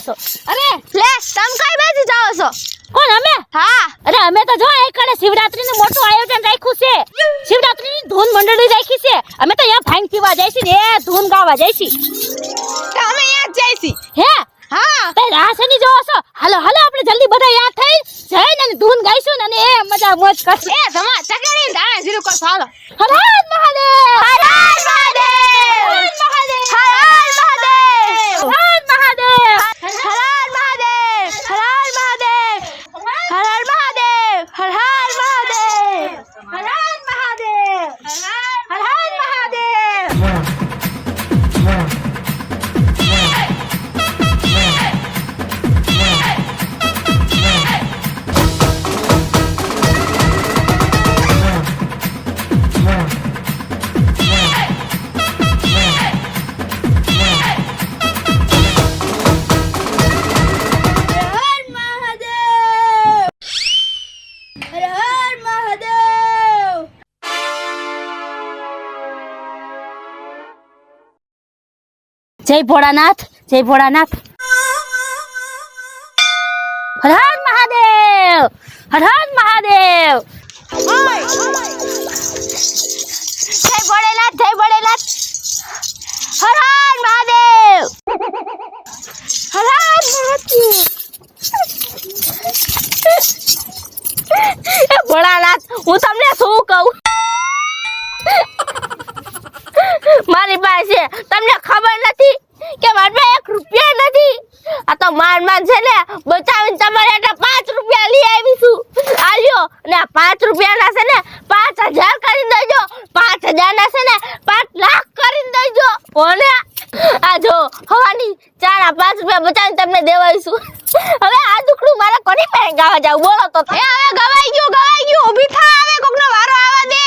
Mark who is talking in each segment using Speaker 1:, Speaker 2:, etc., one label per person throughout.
Speaker 1: છો?
Speaker 2: અરે લે તમ કઈ બાજુ જાઓ છો?
Speaker 1: કોણ અમે?
Speaker 2: હા
Speaker 1: અરે અમે તો જો એકડે શિવરાત્રીનું મોટું આયોજન રાખ્યું છે. શિવરાત્રીની ધૂન મંડળી રાખી છે. અમે તો અહીંયા ભાંગ પીવા જઈશી ને ધૂન ગાવા જઈશી.
Speaker 2: તો અમે અહીંયા જ જઈશી.
Speaker 1: હે
Speaker 2: હા
Speaker 1: તે રાસની જોવો છો? હાલો હાલો આપણે જલ્દી બધા યાદ થઈ જઈને અને ધૂન ગાઈશું ને એ મજા મોજ કરશું.
Speaker 2: એ ધમા ચકડી દાણા જીરું કો ચાલો.
Speaker 1: હર હર મહાદેવ!
Speaker 2: હર હર મહાદેવ!
Speaker 1: હર મહાદેવ!
Speaker 2: હર હર મહાદેવ!
Speaker 1: હર મહાદેવ!
Speaker 2: હર હર મહાદેવ! હર હર મહાદેવ! હર હર મહાદેવ! હર હર મહાદેવ!
Speaker 1: હર હર મહાદેવ!
Speaker 2: હર હર મહાદેવ!
Speaker 1: જય ભોળાનાથ, જય ભોળાનાથ. હર હર મહાદેવ! હર હર મહાદેવ!
Speaker 2: જય ભોળેનાથ જય ભોળેનાથ હર હર મહાદેવ હર હર મહાદેવ
Speaker 1: એ ભોળાનાથ હું તમને શું કહું? મારી પાસે તમને ખબર નથી કે મારી પાસે 1 રૂપિયા નથી. આ તો માન છે ને બચાવીને તમારે એટલે 5 રૂપિયા લઈ આવી છું. આલ્યો અને આ 5 રૂપિયાના છે ને 5000 કરીને દેજો. 5000 ના છે ને 5 લાખ કરીને દેજો. ઓને આ જો હવાની 4 5 રૂપિયા બચાવીને તમને દેવાઈશું. હવે આ દુખડું મારે કોની પાસે ગાવા જાવ બોલો તો?
Speaker 2: એ હવે ગવાઈ ગયું ઊભી થા. હવે કોકનો વારો આવા દે.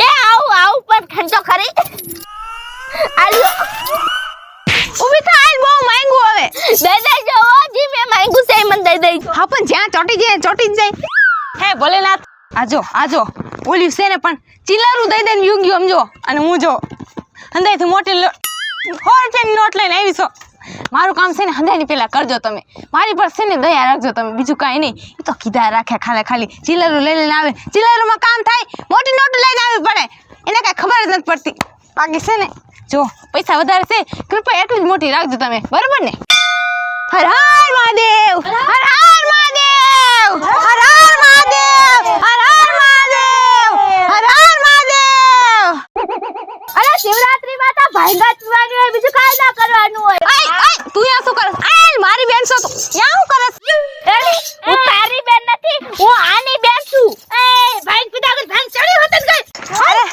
Speaker 1: એ આવું પણ ખંચો ખરી. આલ્યો
Speaker 2: ઊભી થા. આઈ બહુ માંગુ હવે
Speaker 1: દઈ દેજો. જી મેં માંગુ છે મને દઈ દેજો.
Speaker 2: હા પણ જ્યાં ચોટી જાય ચોટી જ જાય. હે ભોલેનાથ આજો ઓલી છે ને પણ ચિલ્લારું દઈ દઈને યુગ ગયું સમજો. અને હું જો હંદાઈથી મોટી 100 રૂપિયાની નોટ લઈને આવી છો. મારું કામ છે ને હંદાઈની પેલા કરજો તમે. મારી પર છે ને દયા રાખજો તમે. બીજું કાંઈ નહીં. એ તો કીધા રાખે ખાલી ચિલ્લારું લઈને આવે. ચિલ્લારુંમાં કામ થાય. મોટી નોટ લઈને આવી પડે એને કાંઈ ખબર જ નથી પડતી. બાકી છે ને જો પૈસા વધારે છે કૃપા એટલી જ મોટી રાખજો તમે. બરોબર ને? હર હર મહાદેવ! હર હર મહાદેવ! હર હર મહાદેવ! હર હર મહાદેવ! હર હર મહાદેવ!
Speaker 1: અરે શિવરાત્રીમાં તો ભાંગા પીવાનું હોય બીજું કાંઈ ના કરવાનું હોય.
Speaker 2: તું યા શું કરસ? આય મારી બેન છો તું. યા શું કરસ?
Speaker 1: એલી હું તારી બેન નથી હું આની બેન છું. એ ભાંગ પીધા વગર ભાંગ ચડી હોત જ ગઈ.
Speaker 2: અરે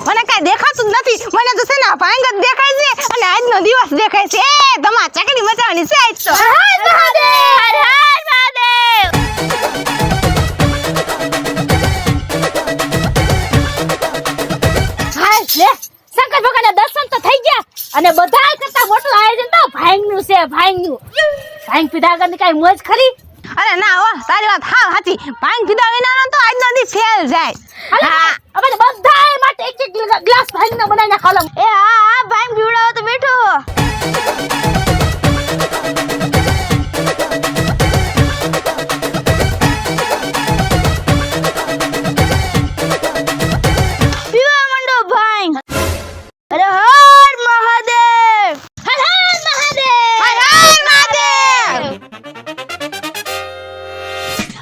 Speaker 2: મને કાંઈ દેખાતું જ નથી. મને તો છે ને આ ભાંગ જ દેખાય છે અને આજનો દિવસ દેખાય છે. એ તમાર ચકડી મચાવવાની છે આજ તો.
Speaker 1: હર હર મહાદેવ! હર હર મહાદેવ! હાય લે શંકર ભગવાનના દર્શન તો થઈ ગયા અને બધા કરતા મોટું આયોજન તો ભાંગનું છે. ભાંગ પીધા વગરની કાંઈ મોજ ખરી?
Speaker 2: અરે ના હો તારી વાત હાવ સાચી. ભાંગ પીધા વિનાનો તો આજનો દિવસ ફેલ જાય.
Speaker 1: હા હવે તો બધા માટે એક ગ્લાસ ભાંગનો બનાવીને ખાલો.
Speaker 2: એ હા ભાંગ પીવડાવો તો બેઠો. પીવા મંડો ભાંગ. અરે હર મહાદેવ!
Speaker 1: હર હર મહાદેવ!
Speaker 2: હર હર મહાદેવ!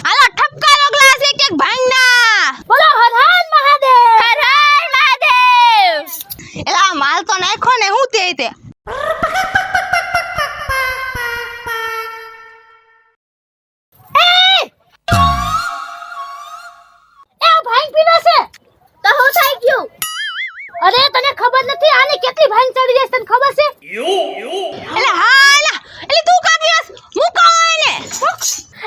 Speaker 2: હાલો ઠપકારો ગ્લાસ એક ભાંગના.
Speaker 1: બોલો હર હર મહાદેવ!
Speaker 2: હર હર મહાદેવ! એલા માલ તો નાખો ને હું તે
Speaker 1: એ ભાંગ પીવે છે તો હું થઈ ગયું? અરે તને ખબર નથી આને કેટલી ભાંગ ચડી જાય તને ખબર છે?
Speaker 2: એલા હા એલા એલી તું કા પીવસ મુકાવો એને.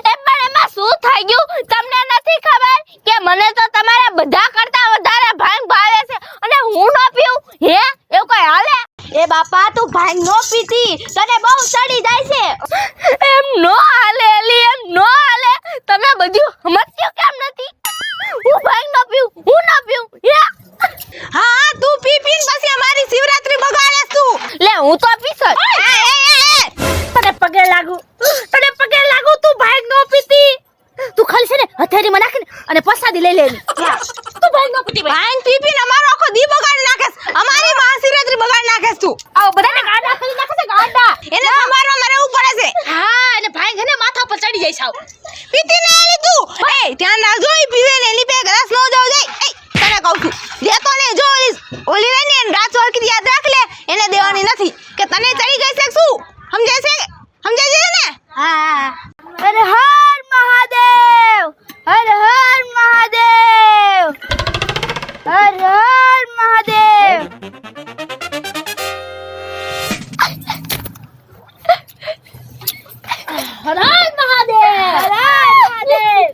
Speaker 1: એ પણ એમાં શું થઈ ગયું તમને નથી ખબર કે મને તો તમારા બધા કરતા વધારે ભાંગ ભાવે છે અને હું ન પીઉં? હે એવું કઈ હાલે? એ બાપા તું ભાંગ નો પીતી તને બહુ ચડી જાય છે. એમ નો હાલે એલી એમ નો હાલે. તમે બધું સમજ્યો કેમ નથી? હું ભાંગ ન પીઉં હું ન પીઉં. હે
Speaker 2: હા તું પી પીને પછી અમારી શિવરાત્રી બગાડે તું.
Speaker 1: લે હું તો પીશ જ. તને પગે
Speaker 2: નાખેસ તું
Speaker 1: આવો બધાને ગાડા કરી નાખે છે ગાડા.
Speaker 2: એને સંભાળવા મારે એવું પડે છે
Speaker 1: હા અને ભાઈ ઘને માથા પર ચડી જાય સાવ.
Speaker 2: પીતી ને એલી તું એ ધ્યાન રાખજો ઈ પીવે ને એની બે ગ્લાસ નો જાવ જાય એ તને કહું છું લેતો ને જો ઓલી રહી ને રાત વાળકી યાદ રાખ લે એને દેવાની નથી કે તને ચડી ગઈ છે શું સમજાય છે ને
Speaker 1: હા. હર હર મહાદેવ. હર હર મહાદેવ. હર હર મહાદેવ. હર હર મહાદેવ. હર હર મહાદેવ.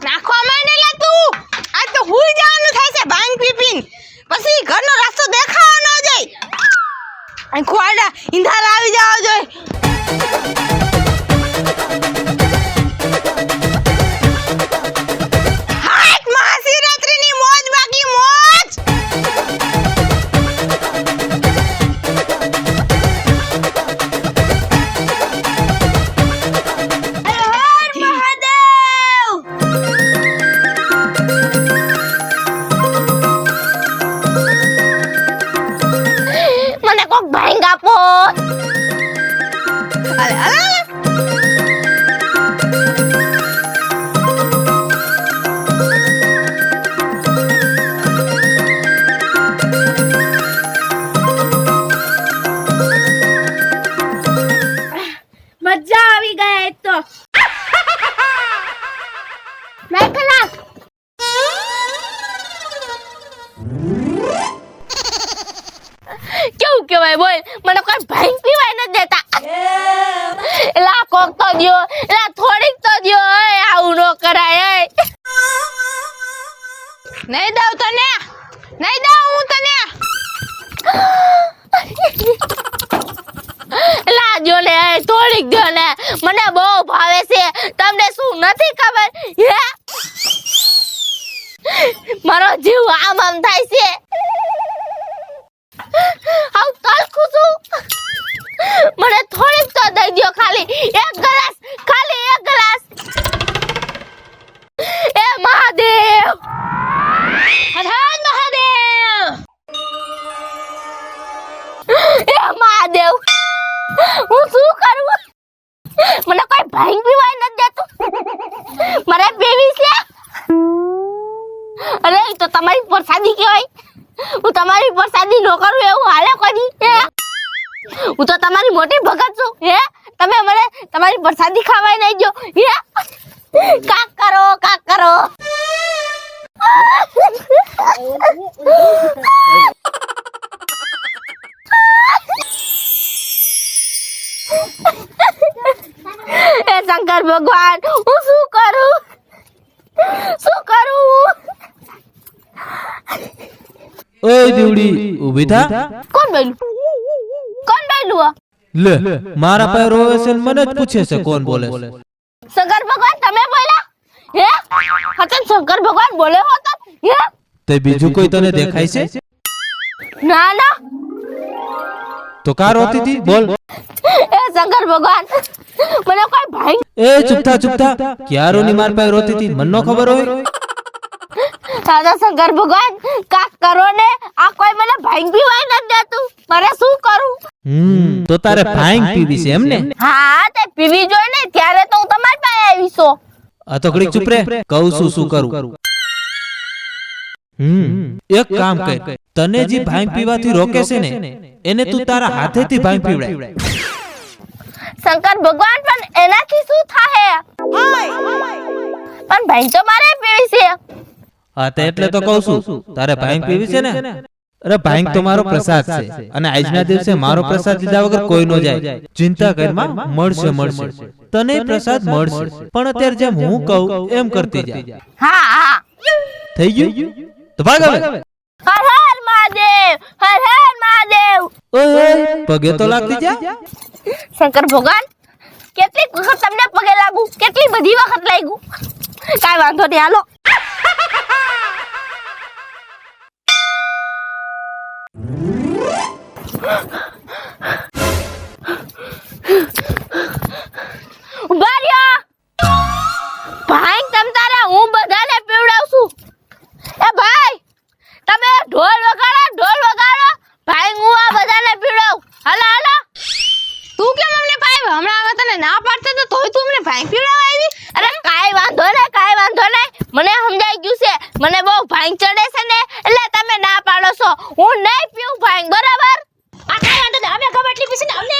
Speaker 2: નાખવા માંડેલા તું આજ તો હુઈ જવાનું થાય છે ભાંગ પીપીન પછી ઘરનો રસ્તો દેખાવો ન જાય આ ખોડા ઈંધાર આવી જાવ જોઈ હાટ મહાશિવરાત્રીની મોજ બાકી મોજ
Speaker 1: મને કોક ભાંગ આપો.
Speaker 2: અલે અલે
Speaker 1: મજા આવી ગયા એક તો. મેં કલાક કેવું કેવાય બોલ મને કોઈ ભાંગ પીવાય નથી દેતા. એલા કોક તો દ્યો એલા થોડીક તો દ્યો એ આવું નો કરાય એ.
Speaker 2: નહીં દઉં તને નહીં દઉં હું તને
Speaker 1: એલા દ્યો ને એ થોડીક દ્યો ને મને બહુ ભાવે છે તમને શું નથી ખબર હે મારો જીવ આમ આમ થાય છે. આવ તલખું છું મને થોડીક તો દઈ દ્યો ખાલી એક ગ્લાસ એ મહાદેવ. હર હર મહાદેવ. એ મહાદેવ હું શું કરું મને કોઈ ભાંગ પીવાય નથી દેતું મારે પીવી છે. અરે એ તો તમારી પ્રસાદી કહેવાય હું તમારી પ્રસાદી નો કરું એવું હાલે કોઈ હું તો તમારી મોટી ભગત છું હે તમે મને તમારી પ્રસાદી ખાવાય નહીં દો હે કાક કરો એ શંકર ભગવાન હું શું કરું
Speaker 3: ઓય દીવડી ઊભી થા.
Speaker 1: કોણ બોલ્યું
Speaker 3: લે મારા પાસે રોવે છે ને મને જ પૂછે છે કોણ બોલે છે.
Speaker 1: શંકર ભગવાન તમે બોલ્યા હે હતન શંકર ભગવાન બોલે હો તો હે
Speaker 3: તે બીજું કોઈ તને દેખાય છે?
Speaker 1: ના
Speaker 3: તો કા રોતી હતી બોલ.
Speaker 1: એ શંકર ભગવાન મને કોઈ ભાઈ
Speaker 3: એ ચૂપ થા ક્યારોની માર પાસે રોતી હતી મને ન ખબર હોય.
Speaker 1: દાદા શંકર ભગવાન કાક કરો ને આ કોઈ મને ભાંગ પીવાય નથી દેતું મારે શું કરું
Speaker 3: તો તારે ભાંગ પીવી છે એમ ને?
Speaker 1: હા તે પીવી જોઈએ ને ત્યારે તો હું તમારી પાસે આવી છું
Speaker 3: આ તો ઘડીક ચૂપ રે, કહું છું શું કરું. એક કામ કર, તને જે ભાંગ પીવાથી રોકે છે ને એને તું તારા હાથેથી ભાંગ પીવડાય.
Speaker 1: શંકર ભગવાન પણ એનાથી શું થાય પણ ભાંગ તો મારે પીવી છે
Speaker 3: હા તે એટલે તો કહું છું તારે ભાંગ પીવી છે ને? અરે ભાંગ તો મારો પ્રસાદ છે અને આજના દિવસે મારો પ્રસાદ લીધા વગર કોઈ નો જાય. ચિંતા કરમાં મળશે મળશે, તને પ્રસાદ મળશે, પણ અત્યારે જેમ હું કહું એમ કરતી જા.
Speaker 1: હા હા
Speaker 3: થઈ ગયું તો ભાગ હવે.
Speaker 1: હર હર મહાદેવ, હર હર મહાદેવ.
Speaker 3: ઓય પગે તો લાગતી જા.
Speaker 1: શંકર ભગવાન કેટલી વખત તમને પગે લાગુ, કેટલી બધી વખત લાગ્યું, કાઈ વાંધો નહીં હાલો. ઉભા રહ્યો. ભાઈ તમ તારે હું બધાને પીવડાવશું. એ ભાઈ તમે ઢોલ વગાડો ભાઈ હું આ બધાને પીવડાવ. હાલો હાલો.
Speaker 2: તું કેમ અમને ભાઈ હમણાં હવે તને ના પાડતો તો તોય તું અમને ભાઈ પીવડાવવા આવી?
Speaker 1: અરે કાઈ વાંધો નહીં મને સમજાઈ ગયું છે, મને બહુ ભાંગ ચડે છે ને એટલે તમે ના પાડો છો. હું નહીં પીવું ભાંગ, બરાબર?
Speaker 4: આ કાઈ વાંધો નહીં, અમે ખબર એટલી પીસી ને અમને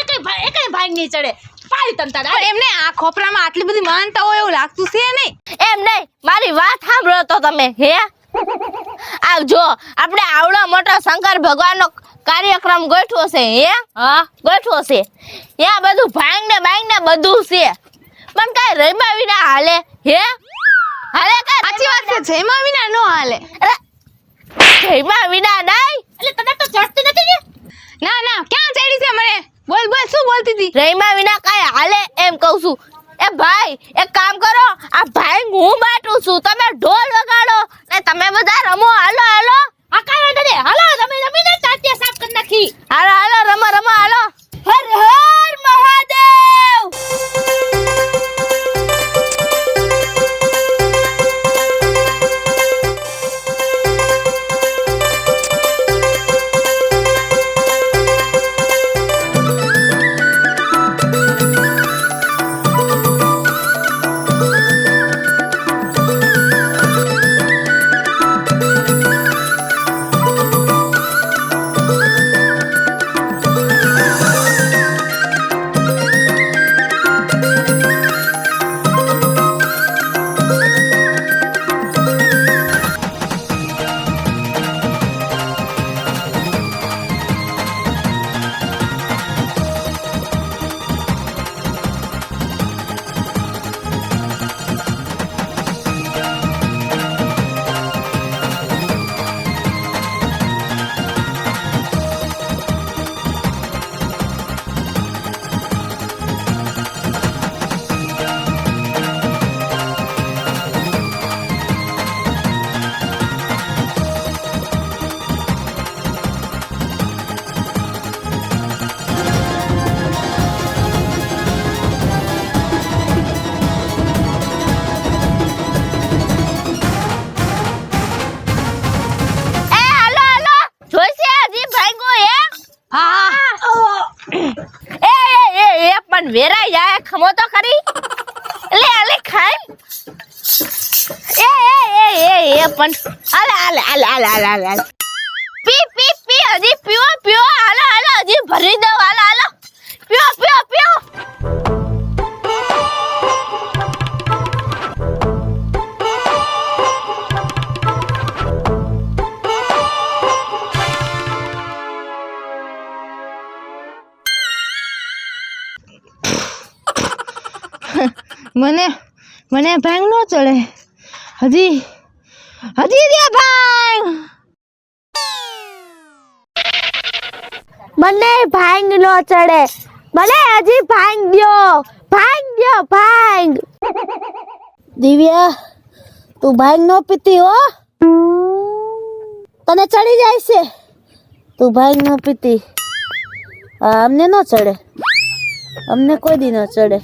Speaker 4: એકય ભાંગ નહીં ચડે. પાડી તમ તારે.
Speaker 2: પણ એમને આ ખોપરામાં આટલી બધી માનતા હોય એવું લાગતું છે નહીં.
Speaker 1: એમ નહીં, મારી વાત સાંભળો તો તમે. હે આ જો આપણે આવડો મોટો શંકર ભગવાનનો કાર્યક્રમ ગોઠવો છે. હે હા ગોઠવો છે, ત્યાં બધું ભાંગ ને બાંગ ને બધું છે, પણ કાઈ રમ્યા વિના હાલે? હે હાલે કાઈ?
Speaker 2: સાચી વાત છે, જેમાં વિના નો હાલે.
Speaker 1: અરે રમ્યા વિના નહીં
Speaker 4: એટલે તને તો ચડતી નથી ને?
Speaker 2: ના ના ક્યાં ચડી છે મને? બોલ બોલ શું બોલતી હતી?
Speaker 1: રમ્યા વિના કાઈ હાલે એમ કહું છું. એ ભાઈ એક કામ કરો, આ ભાઈ હું બાટું છું, તમે ઢોલ વગાડો ને તમે બધા રમો. હાલો હાલો.
Speaker 4: આ કાઈ વાંધો નહીં, હાલો તમે રમીને તાટિયા સાફ કરી નાખી.
Speaker 1: હાલો હાલો રમો હાલો. હર હર મહાદેવ. પણ વેરાઈ જાય ખમો તો ખરી. લે ખાઈ. એ પણ હાલે. પી હજી પીવો હાલો હજી ભરી દો. હાલો પીવો.
Speaker 2: મને ભાંગ નો ચડે. હજી દે ભાંગ.
Speaker 1: મને ભાંગ નો ચડે. મને હજી ભાંગ દ્યો. ભાંગ.
Speaker 4: દિવ્યા તું ભાંગ નો પીતી હો, તને ચડી જાય છે. તું ભાંગ નો પીતી. અમને નો ચડે, અમને કોઈ દી નો ચડે.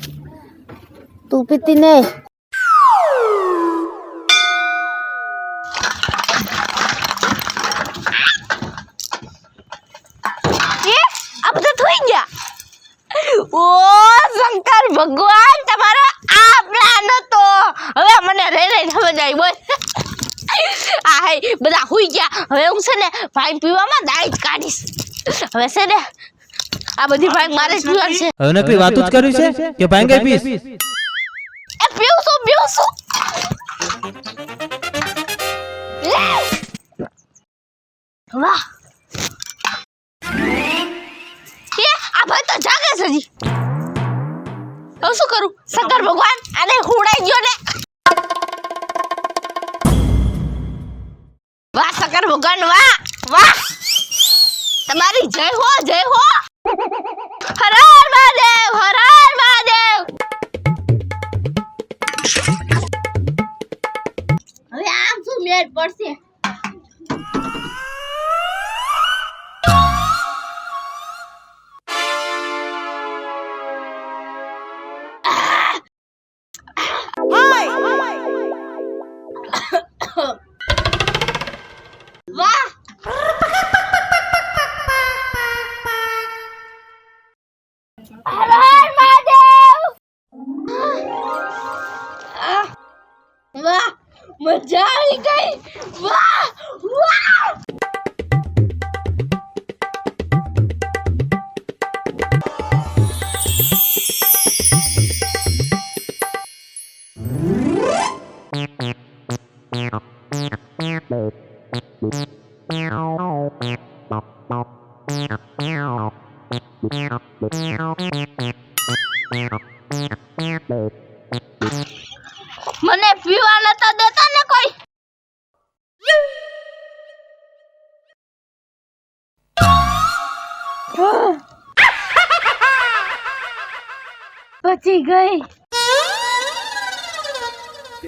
Speaker 4: તું પીતી નહીં.
Speaker 1: ભગવાન તમારો આ પ્લાન હતો. હવે મને રે સમજ આવી બોલ. આ હે બધા હુઈ ગયા. હવે હું છે ને ભાઈ પીવામાં દાઈ જ કાઢીશ. હવે છે ને આ બધી ભાઈ મારે જ પીવાની છે.
Speaker 3: હવે નકરી વાતો જ કરવી છે કે ભાંગે પીસ?
Speaker 1: એ પીવું છું. વાહ એ આ ભાઈ તો જાગે છે જી. હવે શું કરું? શંકર ભગવાન આને હુડાઈ ગયો ને. વાહ શંકર ભગવાન વાહ તમારી જય હો. હર હર મહાદેવ. હવે આમ શું મેળ પડશે? વાહ હર હર મહાદેવ. વાહ મજા આવી ગઈ. વાહ મને પીવા નતા દેતા ને કોઈ. બચી ગઈ.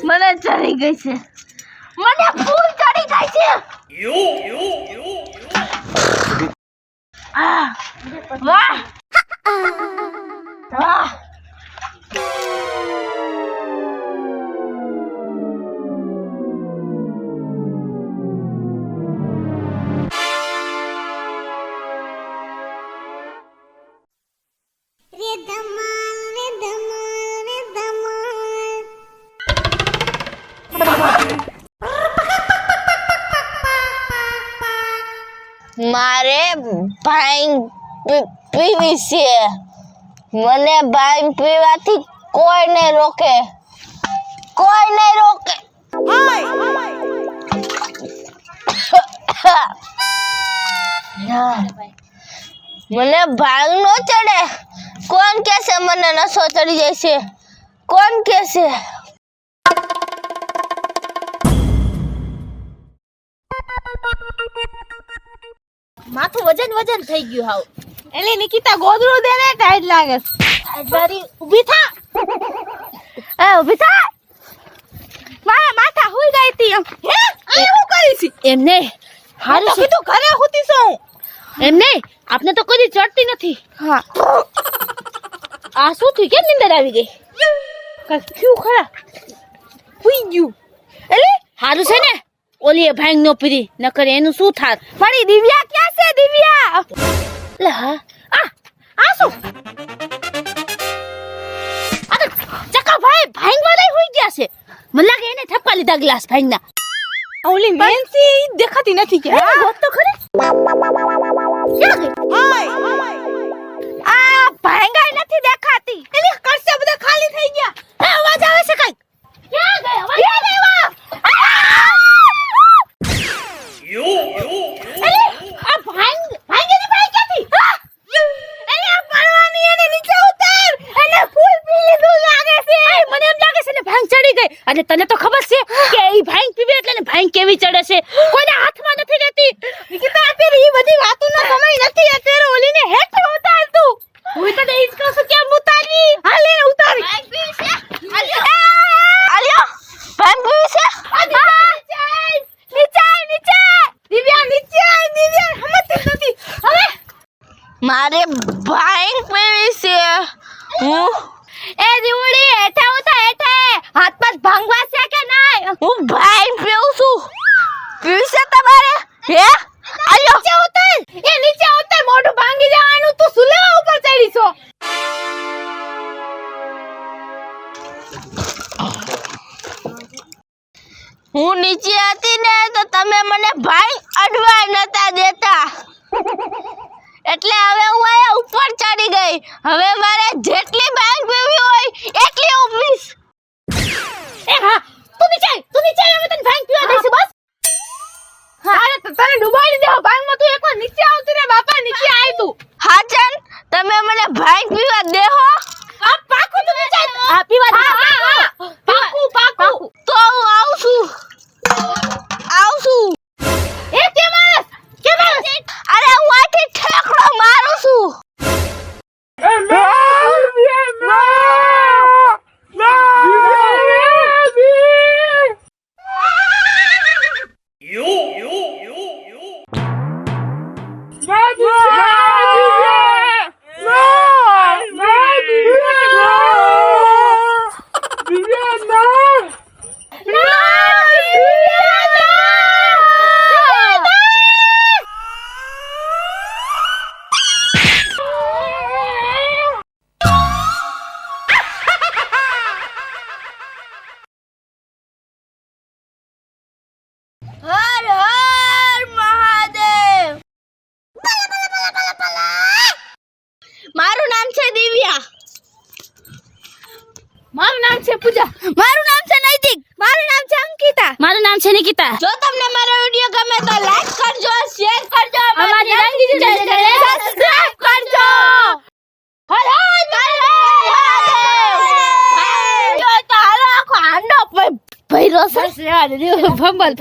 Speaker 1: મને ચડી ગઈ છે. મને ફૂલ ચડી ગઈ છે. વાહ મારે ભાંગ પીવી છે. મને ભાંગ પીવાથી કોઈ નહીં રોકે. મને ભાંગ નો ચડે. કોણ કહેશે મને નશો ચડી જાય છે? કોણ કહેશે?
Speaker 4: માથું વજન થઈ ગયું હાવ.
Speaker 2: એટલે નિકિતા ગોદડું દે ને ટાઈટ લાગે છે.
Speaker 4: આજવારી ઊભી થા.
Speaker 1: ઊભી થા. મારા માથા હુઈ ગઈ હતી.
Speaker 2: આ હું કરી છી?
Speaker 4: એમ નહીં
Speaker 2: હાલો કીધું ઘરે હોતી છું.
Speaker 4: એમ નહીં આપને તો કોઈ ચડતી નથી.
Speaker 2: હા
Speaker 4: આ શું થયું? કેમ નીંદર આવી ગઈ?
Speaker 2: ક્યું ખરા હુઈ ગયું.
Speaker 4: એટલે હારું છે ને ઓલી ભાંગ નો પીરી નકર એનું શું થાત?
Speaker 1: મારી દિવ્યા ક્યાં છે? દિવ્યા
Speaker 4: લે હા આ શું? આ તો ચકા ભાઈ ભાંગ વાળા હુઈ ગયા છે. મને લાગે એને ઠપકા લીધા ગ્લાસ ભાંગ ના.
Speaker 2: ઓલી મેન્સી દેખાતી નથી કે
Speaker 4: ગોત તો ખરી. ક્યાં ગઈ?
Speaker 1: આ ભાંગાઈ નથી દેખાતી.
Speaker 2: એલી કરશે બધા ખાલી થઈ ગયા.
Speaker 4: અવાજ આવે છે કઈ. ક્યાં ગઈ? અવાજ આવે એવા. આ ભાંગ ભાંગેની ભાઈ ક્યાંથી?
Speaker 1: એને પડવાની. એને નીચે ઉતાર. એને ફૂલ પી લીધું લાગે છે.
Speaker 4: મને એમ લાગે છે ને ભાંગ ચડી ગઈ. અને તને તો ખબર છે કે ઈ ભાંગ પીવે એટલે ને ભાંગ કેવી ચડે છે. કોઈના હાથમાં નથી રહેતી.
Speaker 1: નિકિતા અત્યારે ઈ બધી વાતોનો સમય નથી. અત્યારે ઓલીને હેઠ ઉતાર તું.
Speaker 4: હું તો ઈ જ કહું છું કેમ ઉતારવી.
Speaker 1: હાલ એને ઉતારી. ભાંગ પીવી છે. આલ્યો ભાંગ પીવી છે. નીચે. દિવ્યા નીચે. દિવ્યા સમજતી નથી. હવે મારે ભાંગ પીવી છે. હું એ દીવડી હેઠે ઉતાર. હેઠે હાથમાં ભાંગવા છે કે નહીં? હું ભાંગ પીવું છું. પીવી છે તમારે? હે આલ્યો નીચે ઉતાર. એ નીચે ઉતાર. મોઢું ભાંગી જવાનું. તું સુલેવા ઉપર ચડી છો. હું નીચે હતી ને તો તમે મને ભાઈ અડવા નતા દેતા એટલે હવે હું આયા ઉપર ચડી ગઈ. હવે મારે જેટલી ભાંગ પીવી હોય એટલી ઉપીશ.
Speaker 4: એ હા તું નીચે હવે તને ભાંગ પીવા દઈશું બસ.
Speaker 2: અરે તને ડુબાડી દેવો ભાંગમાં. તું એકવાર નીચે આવતી રે બાપા. નીચે આય તું.
Speaker 1: હા ચાલ તમે મને ભાંગ પીવા દેહો.
Speaker 4: આ પાકું તું નીચે હા પીવા દે.
Speaker 2: પાકું.
Speaker 1: તો હું આવું છું.
Speaker 4: એ કે માણસ
Speaker 1: અરે હું આથી ઠેકડો મારું છું. હર હર મહાદેવ. મારું નામ છે દિવ્યા.
Speaker 2: મારું નામ છે પૂજા.
Speaker 1: મારું નામ છે નૈતિક. મારું નામ છે અંકિતા.
Speaker 4: મારું નામ છે નિકિતા.
Speaker 1: જો તમને મારો વિડિયો ગમે તો લાઈક કરજો, શેર કરજો,
Speaker 4: અમારી રંગીન ચેનલને
Speaker 1: સબસ્ક્રાઇબ કરજો. હર હર મહાદેવ. જો તો હાલો આખો હાંડો ભર્યો છે.
Speaker 4: ફંબલ